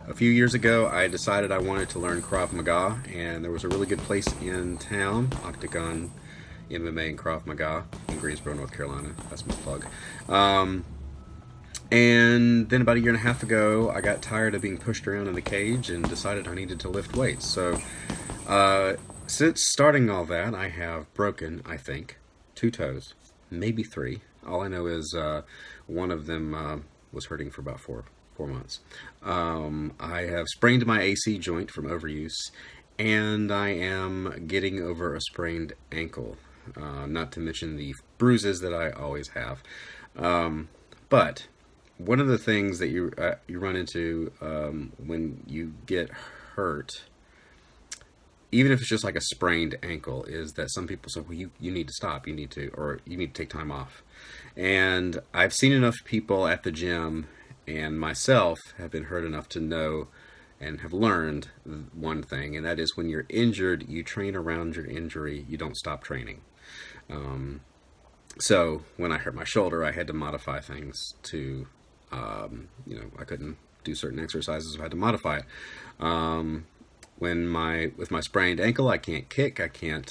A few years ago, I decided I wanted to learn Krav Maga, and there was a really good place in town, Octagon MMA and Krav Maga in Greensboro, North Carolina. That's my plug. Um, and then about a year and a half ago, I got tired of being pushed around in the cage and decided I needed to lift weights. So, since starting all that, I have broken, I think, 2 toes, maybe 3. All I know is one of them was hurting for about 4 months. I have sprained my AC joint from overuse, and I am getting over a sprained ankle. Not to mention the bruises that I always have. But one of the things that you run into when you get hurt, even if it's just like a sprained ankle, is that some people say, well, you need to stop, you need to take time off. And I've seen enough people at the gym and myself have been hurt enough to know and have learned one thing, and that is when you're injured, you train around your injury, you don't stop training. So when I hurt my shoulder, I had to modify things to, I couldn't do certain exercises, so I had to modify it. With my sprained ankle, I can't kick, I can't,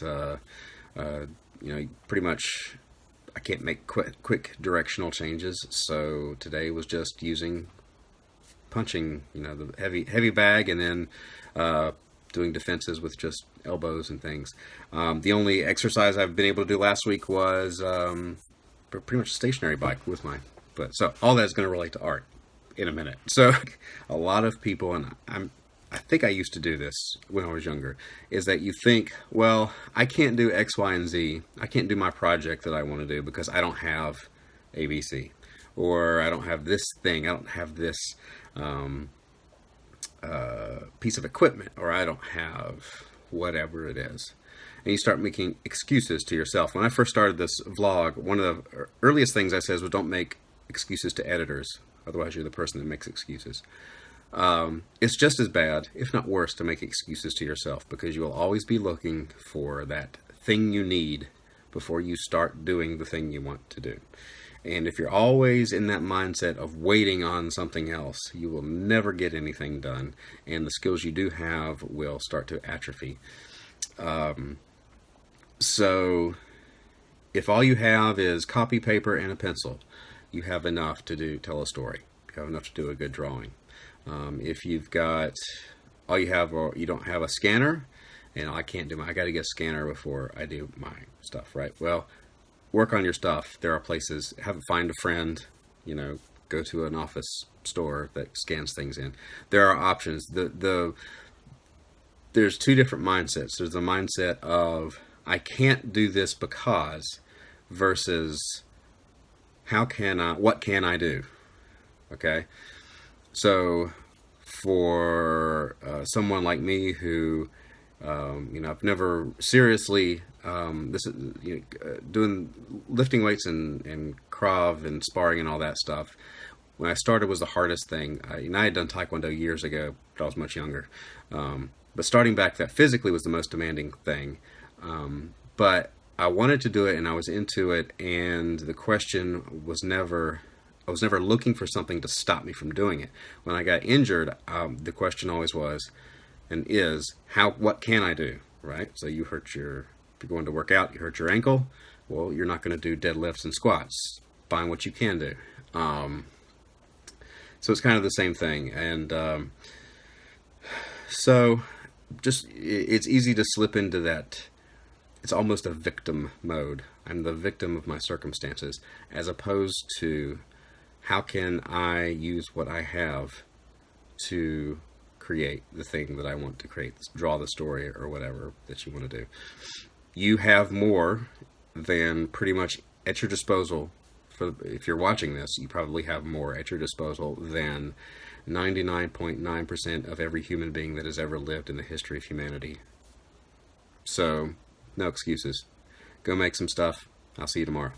pretty much, I can't make quick directional changes. So today was just using punching, the heavy bag, and then doing defenses with just elbows and things. The only exercise I've been able to do last week was pretty much a stationary bike with my foot. So all that is going to relate to art in a minute. So a lot of people, and I think I used to do this when I was younger, is that you think, well, I can't do X, Y, and Z. I can't do my project that I want to do because I don't have ABC, or I don't have this thing. I don't have this piece of equipment, or I don't have whatever it is. And you start making excuses to yourself. When I first started this vlog, one of the earliest things I said was, don't make excuses to editors. Otherwise, you're the person that makes excuses. It's just as bad, if not worse, to make excuses to yourself, because you will always be looking for that thing you need before you start doing the thing you want to do. And if you're always in that mindset of waiting on something else, you will never get anything done, and the skills you do have will start to atrophy. So if all you have is copy paper and a pencil, you have enough to tell a story. You have enough to do a good drawing. If you've got all you have, or you don't have a scanner, and I got to get a scanner before I do my stuff, right? Well, work on your stuff. There are places, find a friend, go to an office store that scans things in. There are options. There's 2 different mindsets. There's the mindset of, I can't do this because, versus what can I do? Okay. So for someone like me who, I've never seriously, doing lifting weights and Krav and sparring and all that stuff, when I started was the hardest thing. I had done Taekwondo years ago, but I was much younger. But starting back, that physically was the most demanding thing. But I wanted to do it, and I was into it, and the question was I was never looking for something to stop me from doing it. When I got injured, the question always was, and is, what can I do, right? So if you're going to work out, you hurt your ankle, well, you're not going to do deadlifts and squats. Find what you can do. So it's kind of the same thing. And so it's easy to slip into that. It's almost a victim mode. I'm the victim of my circumstances, as opposed to, how can I use what I have to create the thing that I want to create, draw the story or whatever that you want to do. You have more than pretty much at your disposal. If you're watching this, you probably have more at your disposal than 99.9% of every human being that has ever lived in the history of humanity. So, no excuses. Go make some stuff. I'll see you tomorrow.